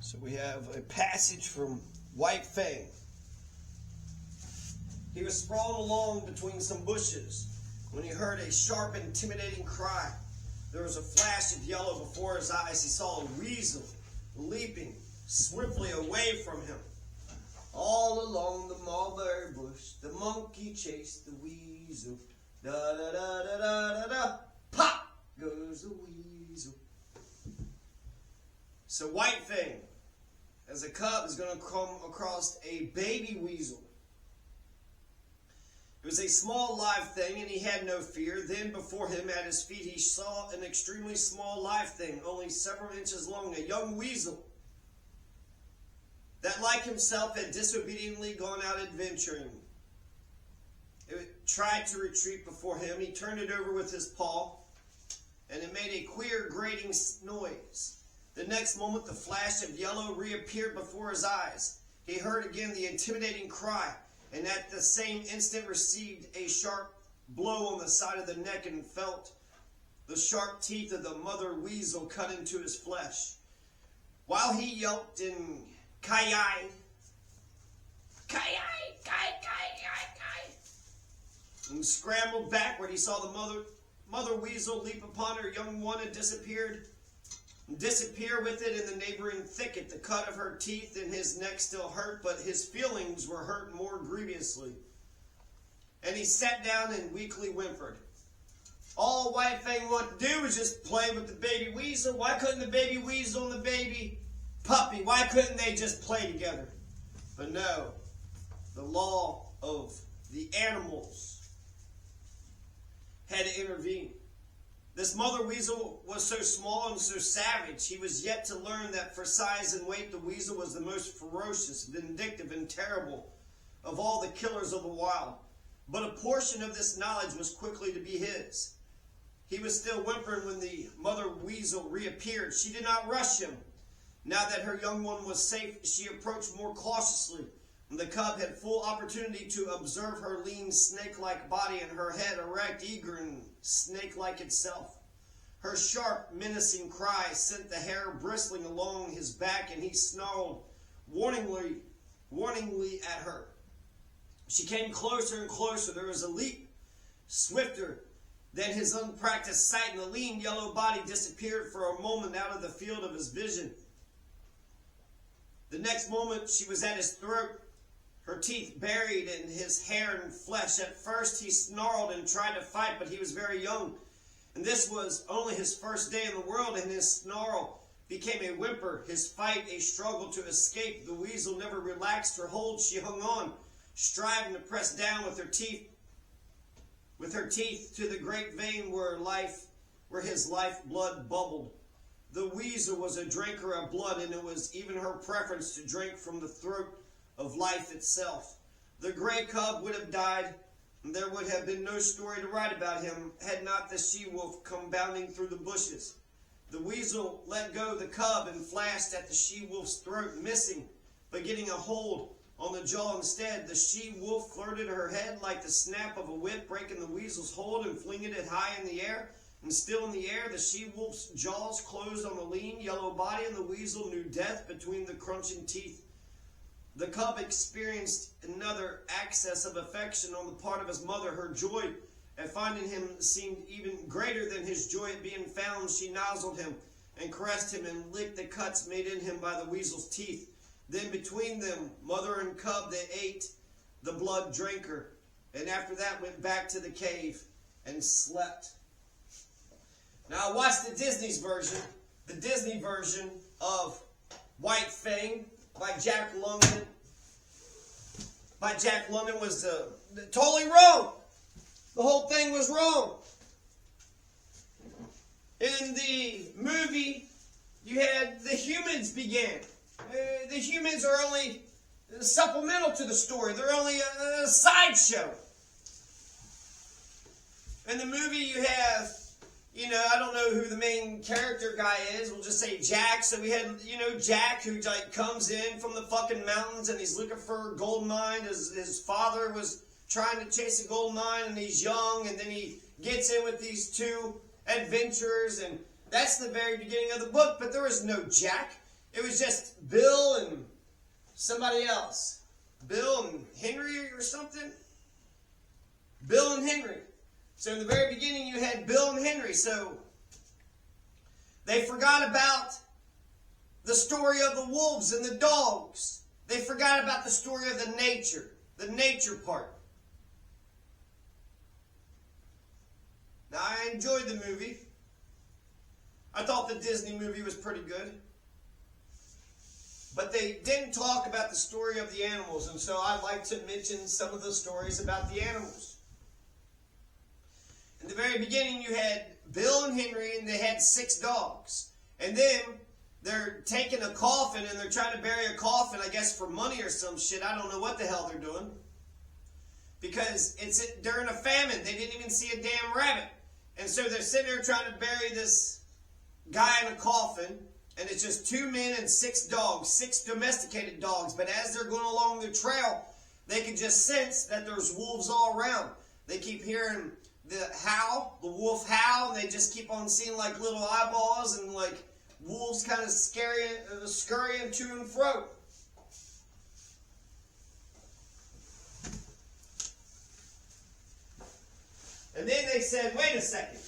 So we have a passage from White Fang. He was sprawling along between some bushes when he heard a sharp, intimidating cry. There was a flash of yellow before his eyes. He saw a weasel leaping swiftly away from him. All along the mulberry bush, the monkey chased the weasel. Da-da-da-da-da-da-da. Pop goes the weasel. So White Fang, as a cub, is going to come across a baby weasel. It was a small live thing, and he had no fear. Then before him, at his feet, he saw an extremely small live thing, only several inches long, a young weasel that, like himself, had disobediently gone out adventuring. It tried to retreat before him. He turned it over with his paw, and it made a queer grating noise. The next moment, the flash of yellow reappeared before his eyes. He heard again the intimidating cry, and at the same instant received a sharp blow on the side of the neck and felt the sharp teeth of the mother weasel cut into his flesh. While he yelped in Kiche, and scrambled backward, he saw the mother weasel leap upon her young one and disappear with it in the neighboring thicket. The cut of her teeth in his neck still hurt, but his feelings were hurt more grievously. And he sat down and weakly whimpered. All White Fang wanted to do was just play with the baby weasel. Why couldn't the baby weasel and the baby puppy, why couldn't they just play together? But no, the law of the animals had to intervene. This mother weasel was so small and so savage, he was yet to learn that for size and weight, the weasel was the most ferocious, vindictive, and terrible of all the killers of the wild. But a portion of this knowledge was quickly to be his. He was still whimpering when the mother weasel reappeared. She did not rush him. Now that her young one was safe, she approached more cautiously. The cub had full opportunity to observe her lean snake-like body and her head erect, eager and snake-like itself. Her sharp, menacing cry sent the hair bristling along his back, and he snarled warningly at her. She came closer and closer. There was a leap, swifter than his unpracticed sight, and the lean yellow body disappeared for a moment out of the field of his vision. The next moment, she was at his throat, her teeth buried in his hair and flesh. At first, he snarled and tried to fight, but he was very young, and this was only his first day in the world, and his snarl became a whimper, his fight a struggle to escape. The weasel never relaxed her hold. She hung on, striving to press down with her teeth to the great vein where his life blood bubbled. The weasel was a drinker of blood, and it was even her preference to drink from the throat of life itself. The gray cub would have died, and there would have been no story to write about him had not the she-wolf come bounding through the bushes. The weasel let go the cub and flashed at the she-wolf's throat, missing, but getting a hold on the jaw instead. The she-wolf flirted her head like the snap of a whip, breaking the weasel's hold and flinging it high in the air. And still in the air, the she-wolf's jaws closed on the lean yellow body, and the weasel knew death between the crunching teeth. The cub experienced another access of affection on the part of his mother. Her joy at finding him seemed even greater than his joy at being found. She nozzled him and caressed him and licked the cuts made in him by the weasel's teeth. Then between them, mother and cub, they ate the blood drinker, and after that went back to the cave and slept. Now I watched the Disney version of White Fang by Jack London. Jack London was totally wrong. The whole thing was wrong. In the movie, you had the humans began. The humans are only supplemental to the story. They're only a sideshow. In the movie, you have, I don't know who the main character guy is. We'll just say Jack. So we had, Jack who comes in from the fucking mountains and he's looking for a gold mine. His father was trying to chase a gold mine and he's young, and then he gets in with these two adventurers, and that's the very beginning of the book. But there was no Jack. It was just Bill and somebody else. Bill and Henry or something? Bill and Henry. So in the very beginning you had Bill and Henry. So they forgot about the story of the wolves and the dogs. They forgot about the story of the nature part. Now, I enjoyed the movie. I thought the Disney movie was pretty good. But they didn't talk about the story of the animals, and so I'd like to mention some of the stories about the animals. In the very beginning, you had Bill and Henry, and they had 6 dogs. And then they're taking a coffin, and they're trying to bury a coffin, I guess, for money or some shit. I don't know what the hell they're doing. Because it's during a famine. They didn't even see a damn rabbit. And so they're sitting there trying to bury this guy in a coffin. And it's just 2 men and 6 dogs, 6 domesticated dogs. But as they're going along the trail, they can just sense that there's wolves all around. They keep hearing the wolf howl, and they just keep on seeing like little eyeballs and like wolves kind of scurrying to and fro. And then they said, wait a second,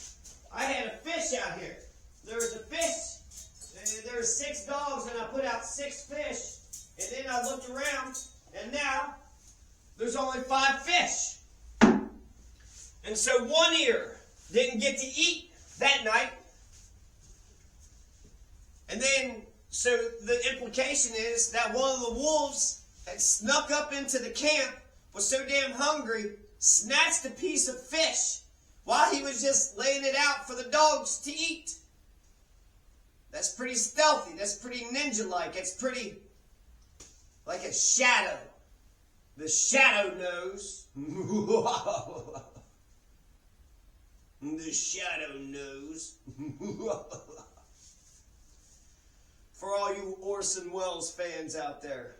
I had a fish out here. There was a fish, there were 6 dogs, and I put out 6 fish. And then I looked around, and now there's only 5 fish. And so one ear didn't get to eat that night. And then, so the implication is that one of the wolves had snuck up into the camp, was so damn hungry, snatched a piece of fish while he was just laying it out for the dogs to eat. That's pretty stealthy. That's pretty ninja-like. It's pretty like a shadow. The shadow knows. The shadow knows. For all you Orson Welles fans out there.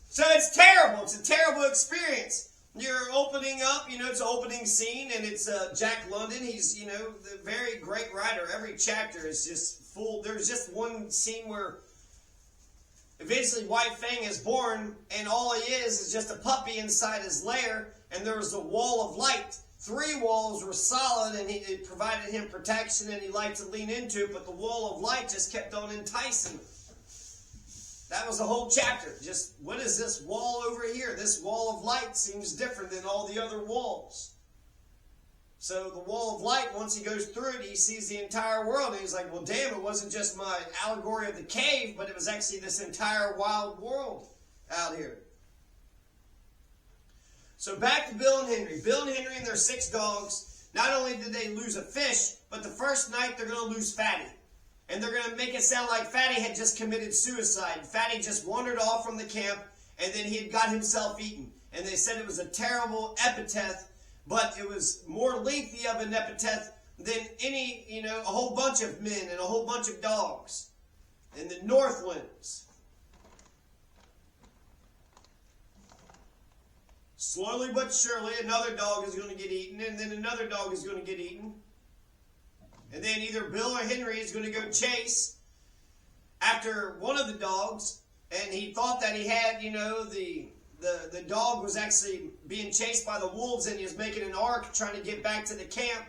So it's terrible. It's a terrible experience. You're opening up, it's an opening scene, and it's Jack London. He's, the very great writer. Every chapter is just full. There's just one scene where eventually White Fang is born, and all he is just a puppy inside his lair, and there was a wall of light. 3 walls were solid, and it provided him protection, and he liked to lean into it, but the wall of light just kept on enticing him. That was the whole chapter. Just, what is this wall over here? This wall of light seems different than all the other walls. So the wall of light, once he goes through it, he sees the entire world, and he's like, well, damn, it wasn't just my allegory of the cave, but it was actually this entire wild world out here. So back to Bill and Henry. Bill and Henry and their 6 dogs, not only did they lose a fish, but the first night they're going to lose Fatty. And they're going to make it sound like Fatty had just committed suicide. Fatty just wandered off from the camp, and then he had got himself eaten. And they said it was a terrible epitaph, but it was more lengthy of an epitaph than any, a whole bunch of men and a whole bunch of dogs in the Northlands. Slowly but surely, another dog is going to get eaten, and then another dog is going to get eaten. And then either Bill or Henry is going to go chase after one of the dogs, and he thought that he had, the dog was actually being chased by the wolves, and he was making an arc trying to get back to the camp.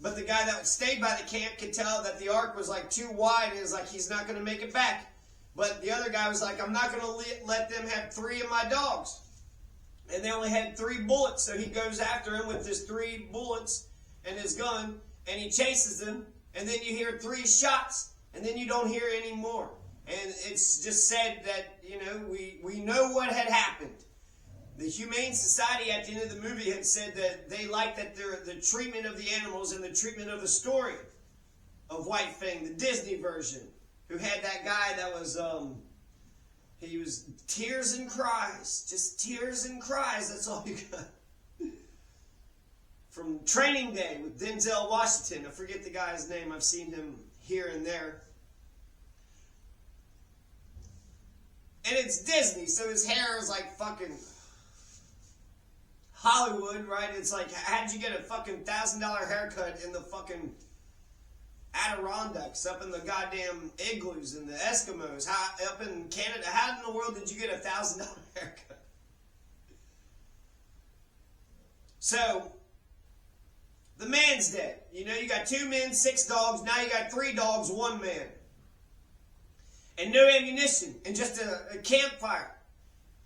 But the guy that stayed by the camp could tell that the arc was like too wide, and it was like he's not going to make it back. But the other guy was like, I'm not going to let them have 3 of my dogs. And they only had 3 bullets, so he goes after him with his 3 bullets and his gun. And he chases them, and then you hear 3 shots, and then you don't hear any more. And it's just said that, we know what had happened. The Humane Society at the end of the movie had said that they liked that the treatment of the animals and the treatment of the story of White Fang, the Disney version, who had that guy that was, he was tears and cries, just tears and cries, that's all you got. From Training Day with Denzel Washington. I forget the guy's name. I've seen him here and there. And it's Disney, so his hair is like fucking Hollywood, right? It's like, how'd you get a fucking $1,000 haircut in the fucking Adirondacks, up in the goddamn igloos and the Eskimos, up in Canada. How in the world did you get $1,000 haircut? So, the man's dead. You know, you got 2 men, 6 dogs. Now you got 3 dogs, 1 man. And no ammunition, and just a campfire.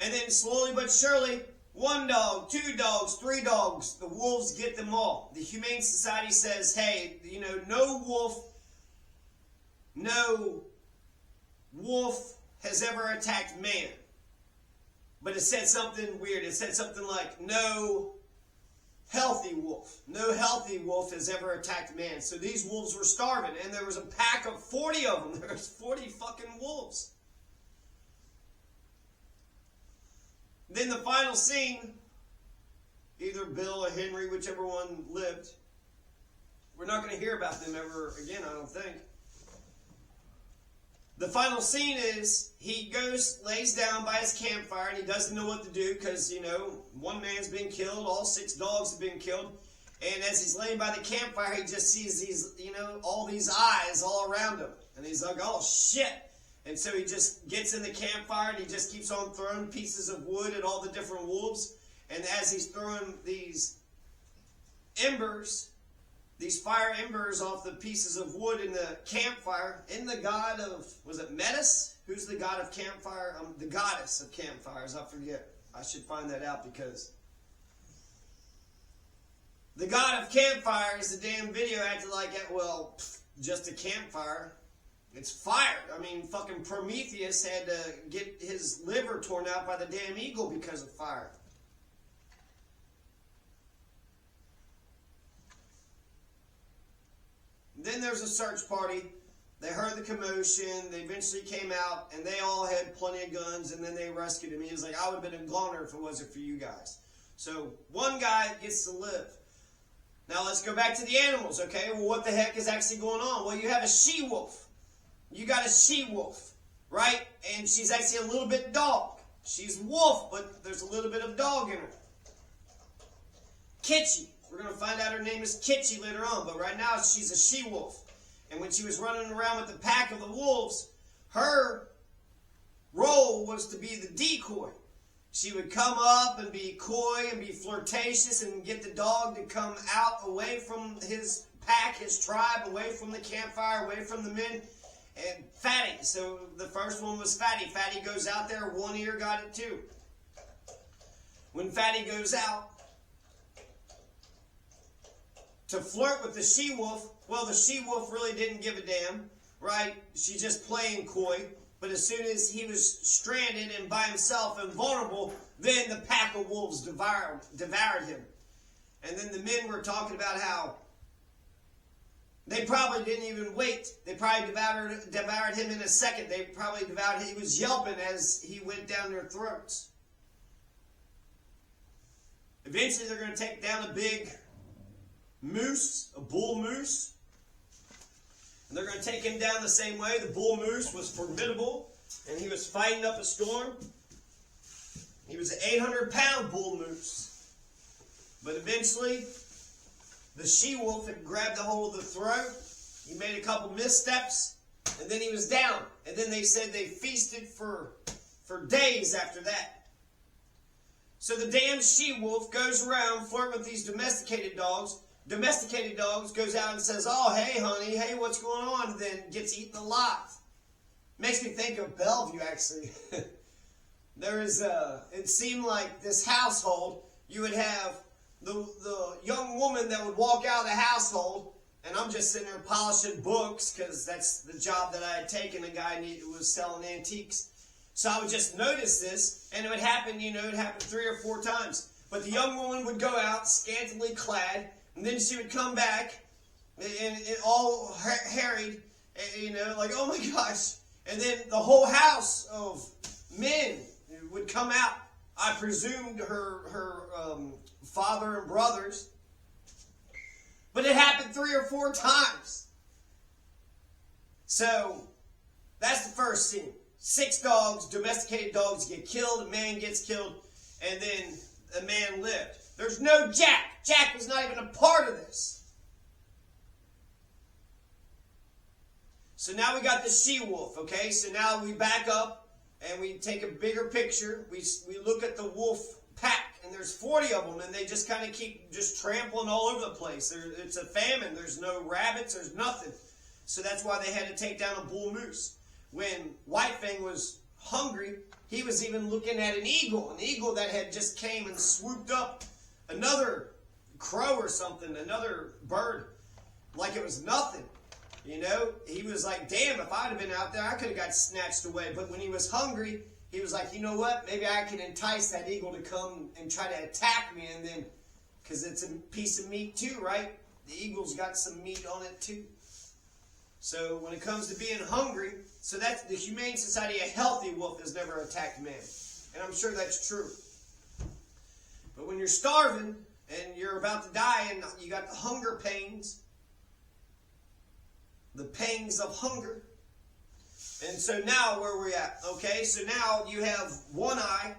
And then slowly but surely, 1 dog, 2 dogs, 3 dogs, the wolves get them all. The Humane Society says, hey, you know, no wolf has ever attacked man. But it said something weird. It said something like, no healthy wolf has ever attacked man. So these wolves were starving, and there was a pack of 40 of them. There was 40 fucking wolves. Then the final scene, either Bill or Henry, whichever one lived, we're not going to hear about them ever again, I don't think. The final scene is he goes, lays down by his campfire, and he doesn't know what to do because, you know, 1 man's been killed, all 6 dogs have been killed. And as he's laying by the campfire, he just sees these, you know, all these eyes all around him. And he's like, oh, shit. And so he just gets in the campfire and he just keeps on throwing pieces of wood at all the different wolves. And as he's throwing these embers, these fire embers off the pieces of wood in the campfire, in the god of, was it Metis? Who's the god of campfire? The goddess of campfires, I forget. I should find that out because the god of campfires, the damn video acted like, well, just a campfire. It's fire. I mean, fucking Prometheus had to get his liver torn out by the damn eagle because of fire. Then there's a search party. They heard the commotion. They eventually came out, and they all had plenty of guns, and then they rescued him. He was like, I would have been a goner if it wasn't for you guys. So 1 guy gets to live. Now let's go back to the animals, okay? Well, what the heck is actually going on? Well, you have a she-wolf. You got a she-wolf, right? And she's actually a little bit dog. She's wolf, but there's a little bit of dog in her. Kiche. We're going to find out her name is Kiche later on, but right now she's a she-wolf. And when she was running around with the pack of the wolves, her role was to be the decoy. She would come up and be coy and be flirtatious and get the dog to come out away from his pack, his tribe, away from the campfire, away from the men. And Fatty, so the first one was Fatty. Fatty goes out there, 1 ear got it too. When Fatty goes out to flirt with the she-wolf, well, the she-wolf really didn't give a damn, right? She's just playing coy. But as soon as he was stranded and by himself and vulnerable, then the pack of wolves devoured him. And then the men were talking about how they probably didn't even wait. They probably devoured him in a second. They probably devoured him. He was yelping as he went down their throats. Eventually, they're going to take down a big moose, a bull moose. And they're going to take him down the same way. The bull moose was formidable, and he was fighting up a storm. He was an 800-pound bull moose. But eventually, the she-wolf had grabbed a hold of the throat. He made a couple missteps, and then he was down. And then they said they feasted for days after that. So the damn she-wolf goes around flirting with these domesticated dogs. Domesticated dogs goes out and says, oh, hey, honey, hey, what's going on? And then gets eaten alive. Makes me think of Bellevue, actually. It seemed like this household, you would have the young woman that would walk out of the household, and I'm just sitting there polishing books because that's the job that I had taken. A guy who was selling antiques. So I would just notice this, and it would happen, it would happen 3 or 4 times. But the young woman would go out, scantily clad, and then she would come back, and all harried, like, oh my gosh. And then the whole house of men would come out. I presumed her father and brothers. But it happened 3 or 4 times. So, that's the first scene. 6 dogs, domesticated dogs, get killed, a man gets killed, and then a man lived. There's no Jack. Jack was not even a part of this. So now we got the she-wolf, okay? So now we back up and we take a bigger picture. We look at the wolf pack, and there's 40 of them, and they just kind of keep just trampling all over the place. It's a famine. There's no rabbits. There's nothing. So that's why they had to take down a bull moose. When White Fang was hungry, he was even looking at an eagle that had just came and swooped up another crow or something, another bird, like it was nothing. You know, he was like, damn, if I'd have been out there, I could have got snatched away. But when he was hungry, he was like, you know what? Maybe I can entice that eagle to come and try to attack me. And then, because it's a piece of meat too, right? The eagle's got some meat on it too. So when it comes to being hungry, so that's the Humane Society, a healthy wolf has never attacked man. And I'm sure that's true. But when you're starving and you're about to die and you got the hunger pains, the pangs of hunger. And so now where we're at, okay? So now you have one eye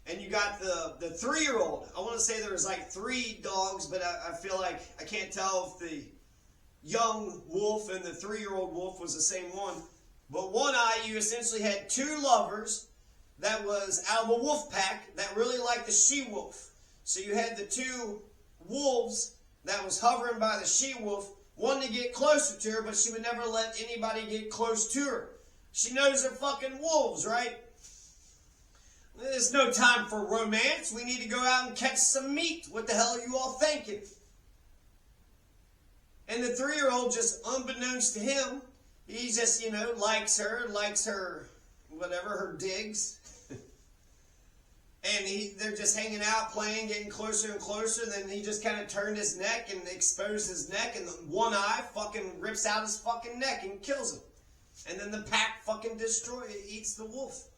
and you got the 3-year-old. I want to say there was like 3 dogs, but I feel like I can't tell if the young wolf and the 3-year-old wolf was the same one. But one eye, you essentially had 2 lovers that was out of a wolf pack that really liked the she-wolf. So you had the 2 wolves that was hovering by the she-wolf, wanting to get closer to her, but she would never let anybody get close to her. She knows they're fucking wolves, right? There's no time for romance. We need to go out and catch some meat. What the hell are you all thinking? And the 3-year-old, just unbeknownst to him, he just, likes her, whatever, her digs. And they're just hanging out, playing, getting closer and closer. Then he just kind of turned his neck and exposed his neck. And the one eye fucking rips out his fucking neck and kills him. And then the pack fucking eats the wolf.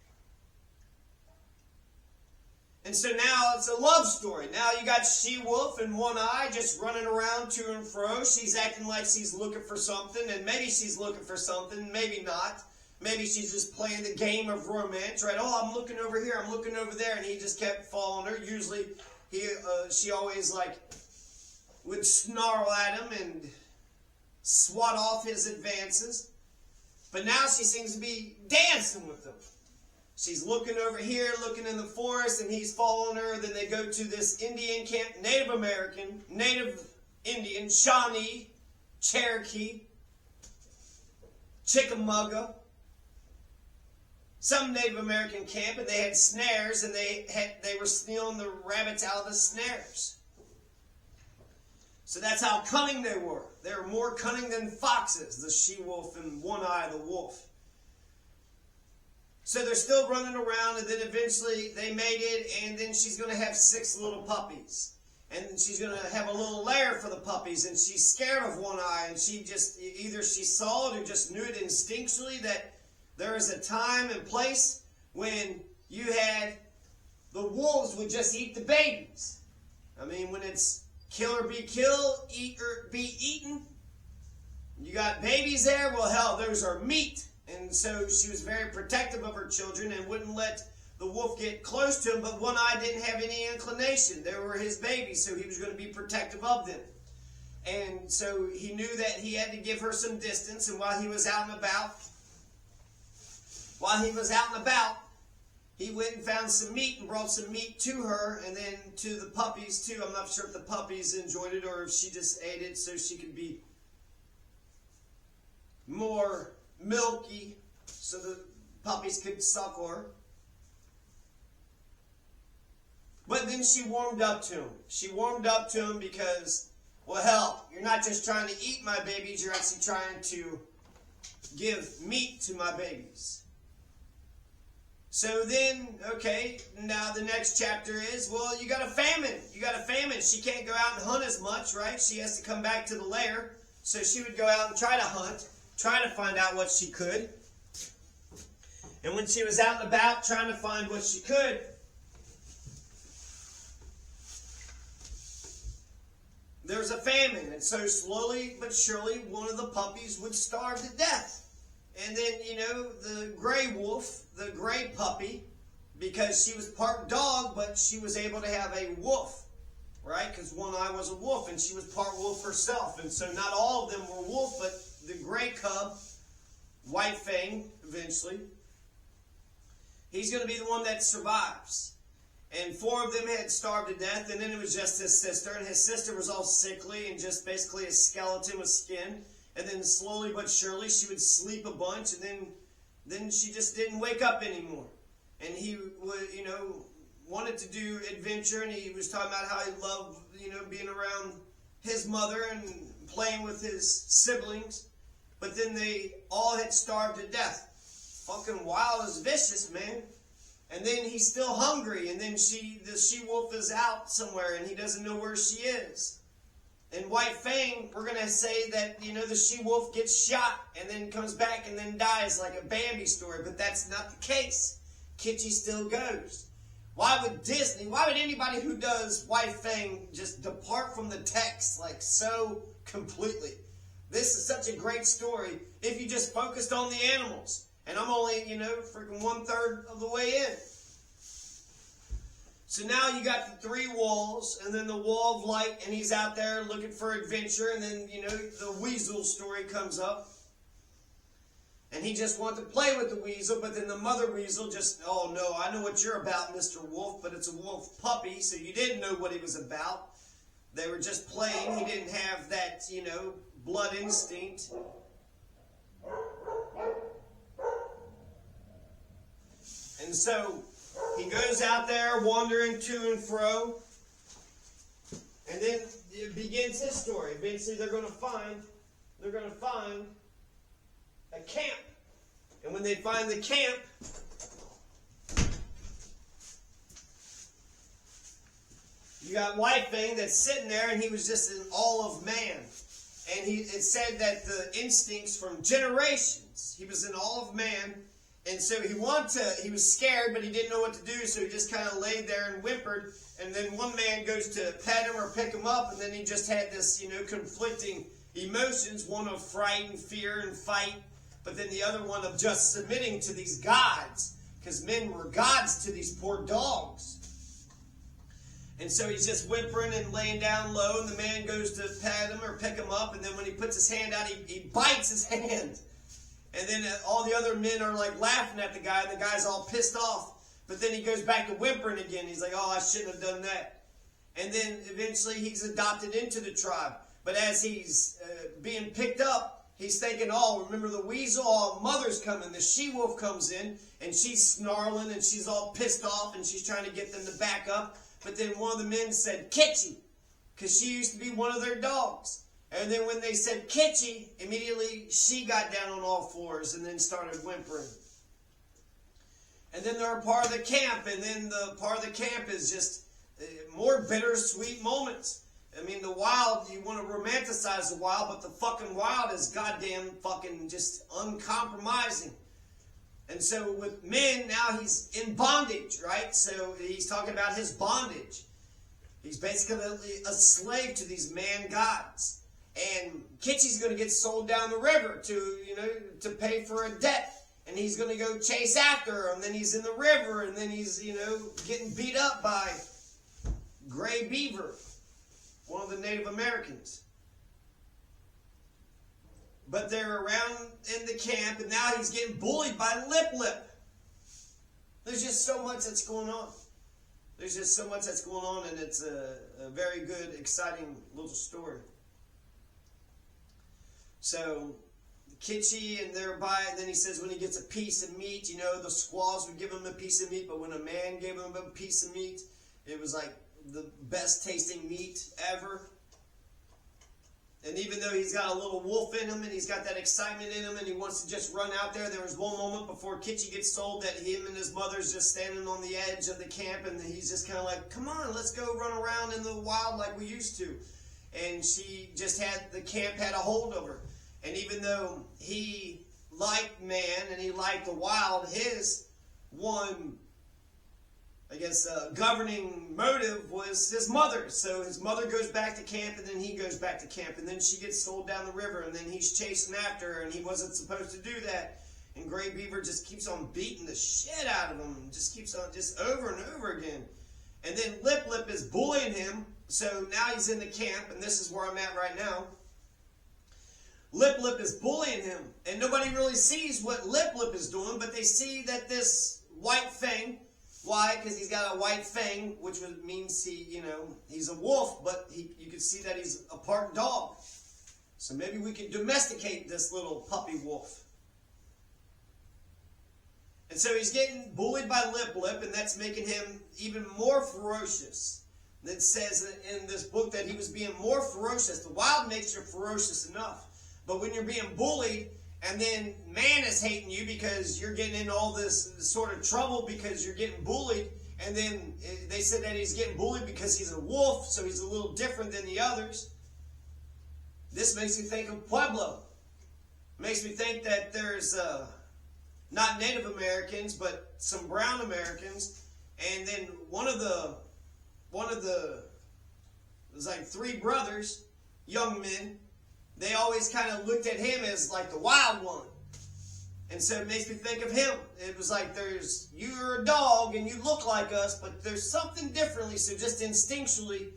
And so now it's a love story. Now you got she-wolf and one eye just running around to and fro. She's acting like she's looking for something. And maybe she's looking for something. Maybe not. Maybe she's just playing the game of romance, right? Oh, I'm looking over here, I'm looking over there, and he just kept following her. Usually, she always would snarl at him and swat off his advances. But now she seems to be dancing with him. She's looking over here, looking in the forest, and he's following her. Then they go to this Indian camp, Native American, Native Indian, Shawnee, Cherokee, Chickamauga. Some Native American camp, and they had snares, and they were stealing the rabbits out of the snares. So that's how cunning they were. They were more cunning than foxes, the she-wolf and one eye, the wolf. So they're still running around, and then eventually they made it, and then she's going to have 6 little puppies. And she's going to have a little lair for the puppies, and she's scared of one eye, and she just, either she saw it or just knew it instinctually that there is a time and place when you had the wolves would just eat the babies. I mean, when it's kill or be killed, eat or be eaten, you got babies there, well, hell, those are meat. And so she was very protective of her children and wouldn't let the wolf get close to him, but one eye didn't have any inclination. They were his babies, so he was going to be protective of them. And so he knew that he had to give her some distance, and while he was out and about, he went and found some meat and brought some meat to her and then to the puppies too. I'm not sure if the puppies enjoyed it or if she just ate it so she could be more milky so the puppies could suckle her. But then she warmed up to him. She warmed up to him because, well, hell, you're not just trying to eat my babies, you're actually trying to give meat to my babies. So then, okay, now the next chapter is, well, you got a famine. You got a famine. She can't go out and hunt as much, right? She has to come back to the lair. So she would go out and try to hunt, try to find out what she could. And when she was out and about trying to find what she could, there was a famine. And so slowly but surely, one of the puppies would starve to death. And then, the gray wolf, the gray puppy, because she was part dog, but she was able to have a wolf, right? Because one eye was a wolf, and she was part wolf herself. And so not all of them were wolf, but the gray cub White Fang, eventually, he's going to be the one that survives. And 4 of them had starved to death, and then it was just his sister, and his sister was all sickly and just basically a skeleton with skin. And then slowly but surely she would sleep a bunch, and then she just didn't wake up anymore. And he would, wanted to do adventure, and he was talking about how he loved, being around his mother and playing with his siblings. But then they all had starved to death. Fucking wild is vicious, man. And then he's still hungry, and then the she-wolf is out somewhere, and he doesn't know where she is. In White Fang, we're going to say that, the she-wolf gets shot, and then comes back and then dies like a Bambi story, but that's not the case. Kiche still goes. Why would anybody who does White Fang just depart from the text like so completely? This is such a great story if you just focused on the animals. And I'm only, freaking 1/3 of the way in. So now you got the 3 walls, and then the wall of light, and he's out there looking for adventure, and then, the weasel story comes up. And he just wanted to play with the weasel, but then the mother weasel just, oh no, I know what you're about, Mr. Wolf, but it's a wolf puppy, so you didn't know what he was about. They were just playing. He didn't have that, blood instinct. And so he goes out there wandering to and fro. And then it begins his story. Eventually they're going to find a camp. And when they find the camp, you got White Fang that's sitting there, and he was just in awe of man. And it said that the instincts from generations, he was in awe of man. And so he was scared, but he didn't know what to do, so he just kind of laid there and whimpered. And then one man goes to pet him or pick him up, and then he just had this, conflicting emotions, one of fright and fear and fight, but then the other one of just submitting to these gods, because men were gods to these poor dogs. And so he's just whimpering and laying down low, and the man goes to pat him or pick him up, and then when he puts his hand out, he bites his hand. And then all the other men are like laughing at the guy, and the guy's all pissed off. But then he goes back to whimpering again. He's like, oh, I shouldn't have done that. And then eventually he's adopted into the tribe. But as he's being picked up, he's thinking, oh, remember the weasel? Oh, mother's coming. The she-wolf comes in, and she's snarling, and she's all pissed off, and she's trying to get them to back up. But then one of the men said, Kiche, because she used to be one of their dogs. And then when they said Kiche, immediately she got down on all fours and then started whimpering. And then they're a part of the camp, and then the part of the camp is just more bittersweet moments. I mean, the wild, you want to romanticize the wild, but the fucking wild is goddamn fucking just uncompromising. And so with men, now he's in bondage, right? So he's talking about his bondage. He's basically a slave to these man gods. And Kiche's going to get sold down the river to pay for a debt. And he's going to go chase after her. And then he's in the river. And then he's, getting beat up by Gray Beaver, one of the Native Americans. But they're around in the camp. And now he's getting bullied by Lip. There's just so much that's going on. There's just so much that's going on. And it's a very good, exciting little story. So, Kiche and thereby, then he says when he gets a piece of meat, the squaws would give him a piece of meat, but when a man gave him a piece of meat, it was like the best tasting meat ever. And even though he's got a little wolf in him, and he's got that excitement in him, and he wants to just run out there, there was one moment before Kiche gets sold that him and his mother's just standing on the edge of the camp, and he's just kind of like, come on, let's go run around in the wild like we used to. And the camp had a hold of her. And even though he liked man and he liked the wild, his one, governing motive was his mother. So his mother goes back to camp, and then he goes back to camp. And then she gets sold down the river, and then he's chasing after her, and he wasn't supposed to do that. And Gray Beaver just keeps on beating the shit out of him, just keeps on, just over and over again. And then Lip is bullying him, so now he's in the camp, and this is where I'm at right now. Lip Lip is bullying him. And nobody really sees what Lip Lip is doing, but they see that this white Fang, why? Because he's got a white fang, which means he's a wolf, but you can see that he's a part dog. So maybe we could domesticate this little puppy wolf. And so he's getting bullied by Lip Lip, and that's making him even more ferocious. It says in this book that he was being more ferocious. The wild makes you ferocious enough. But when you're being bullied, and then man is hating you because you're getting in all this sort of trouble because you're getting bullied, and then they said that he's getting bullied because he's a wolf, so he's a little different than the others. This makes me think of Pueblo. It makes me think that there's not Native Americans, but some brown Americans, and then one of the it was like three brothers, young men. They always kind of looked at him as like the wild one. And so it makes me think of him. It was like you're a dog and you look like us, but there's something differently. So just instinctually,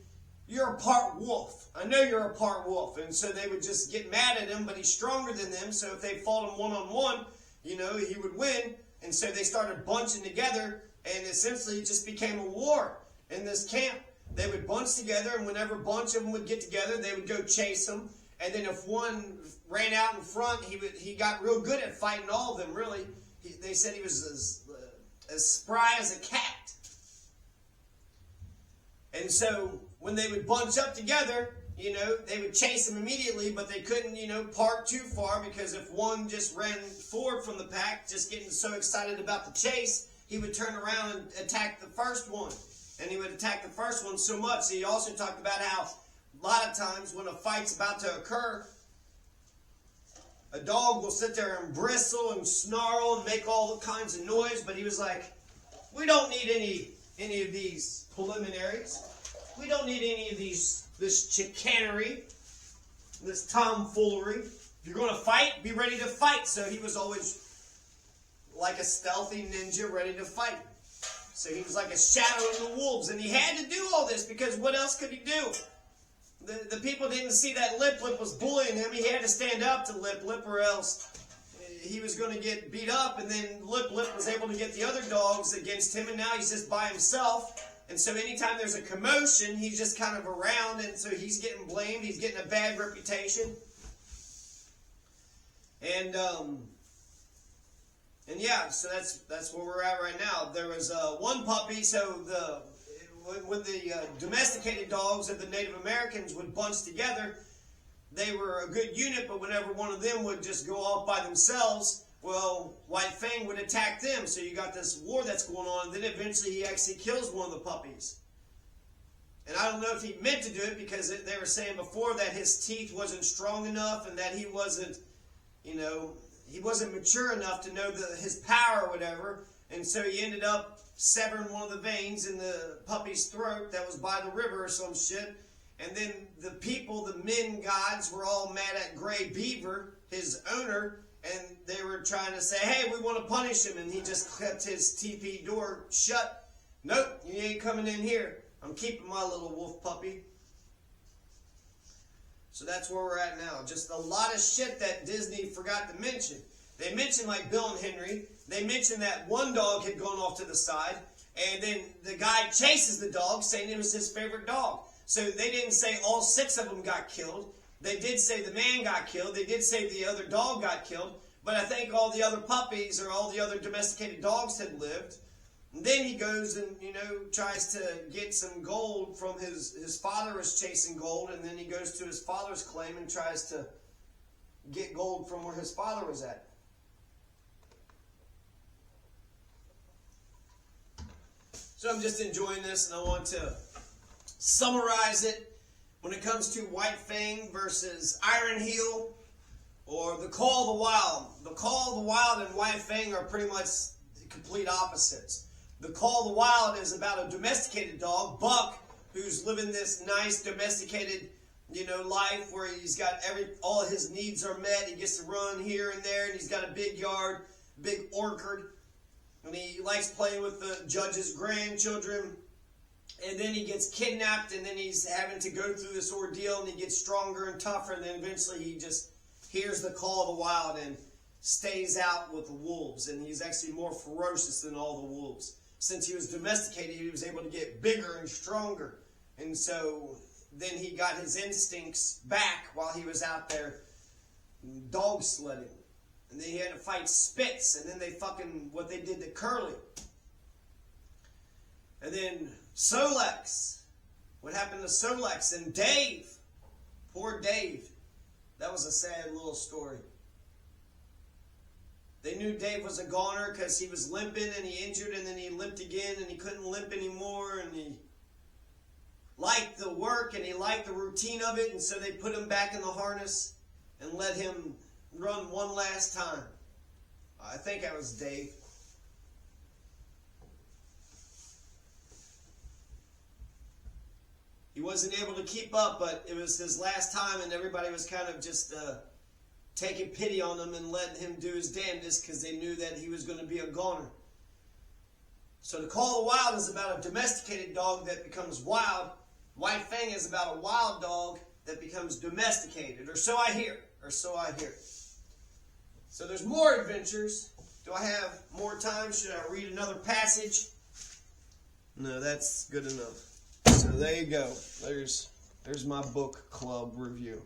you're a part wolf. I know you're a part wolf. And so they would just get mad at him, but he's stronger than them. So if they fought him one-on-one, he would win. And so they started bunching together, and essentially it just became a war in this camp. They would bunch together, and whenever a bunch of them would get together, they would go chase them. And then if one ran out in front, he got real good at fighting all of them, really. They said he was as spry as a cat. And so when they would bunch up together, they would chase him immediately, but they couldn't, part too far, because if one just ran forward from the pack, just getting so excited about the chase, he would turn around and attack the first one. And he would attack the first one so much. So he also talked about how a lot of times when a fight's about to occur, a dog will sit there and bristle and snarl and make all kinds of noise, but he was like, we don't need any of these preliminaries. We don't need any of this chicanery, this tomfoolery. If you're going to fight, be ready to fight. So he was always like a stealthy ninja ready to fight. So he was like a shadow of the wolves, and he had to do all this because what else could he do? The people didn't see that Lip Lip was bullying him. He had to stand up to Lip Lip, or else he was going to get beat up. And then Lip Lip was able to get the other dogs against him, and now he's just by himself. And so anytime there's a commotion, he's just kind of around, and so he's getting blamed. He's getting a bad reputation. And yeah, so that's where we're at right now. There was one puppy, so when the domesticated dogs of the Native Americans would bunch together, they were a good unit, but whenever one of them would just go off by themselves, well, White Fang would attack them. So you got this war that's going on, and then eventually he actually kills one of the puppies. And I don't know if he meant to do it, because they were saying before that his teeth wasn't strong enough and that he wasn't, he wasn't mature enough to know his power or whatever. And so he ended up severing one of the veins in the puppy's throat that was by the river or some shit. And then the people, the men gods, were all mad at Gray Beaver, his owner, and they were trying to say, hey, we want to punish him. And he just kept his TP door shut. Nope, you ain't coming in here. I'm keeping my little wolf puppy. So that's where we're at now. Just a lot of shit that Disney forgot to mention. They mentioned like Bill and Henry. They mentioned that one dog had gone off to the side, and then the guy chases the dog, saying it was his favorite dog. So they didn't say all 6 of them got killed. They did say the man got killed. They did say the other dog got killed. But I think all the other puppies or all the other domesticated dogs had lived. And then he goes and, tries to get some gold from his father was chasing gold. And then he goes to his father's claim and tries to get gold from where his father was at. So I'm just enjoying this, and I want to summarize it when it comes to White Fang versus Iron Heel, or the Call of the Wild. The Call of the Wild and White Fang are pretty much complete opposites. The Call of the Wild is about a domesticated dog, Buck, who's living this nice domesticated, life where he's got all of his needs are met. He gets to run here and there, and he's got a big yard, big orchard. And he likes playing with the judge's grandchildren. And then he gets kidnapped, and then he's having to go through this ordeal, and he gets stronger and tougher, and then eventually he just hears the call of the wild and stays out with the wolves. And he's actually more ferocious than all the wolves. Since he was domesticated, he was able to get bigger and stronger. And so then he got his instincts back while he was out there dog sledding. And then he had to fight Spitz, and then they fucking, what they did to Curly. And then Solex. What happened to Solex? And Dave. Poor Dave. That was a sad little story. They knew Dave was a goner because he was limping and he injured and then he limped again and he couldn't limp anymore and he liked the work and he liked the routine of it, and so they put him back in the harness and let him run one last time. I think that was Dave. He wasn't able to keep up, but it was his last time and everybody was kind of just taking pity on him and letting him do his damnedest because they knew that he was going to be a goner. So the Call of the Wild is about a domesticated dog that becomes wild. White Fang is about a wild dog that becomes domesticated, or so I hear, So there's more adventures. Do I have more time? Should I read another passage? No, that's good enough. So there you go. There's my book club review.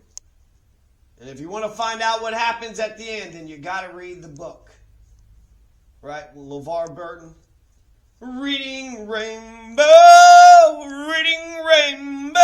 And if you want to find out what happens at the end, then you got to read the book. Right? LeVar Burton. Reading Rainbow, Reading Rainbow.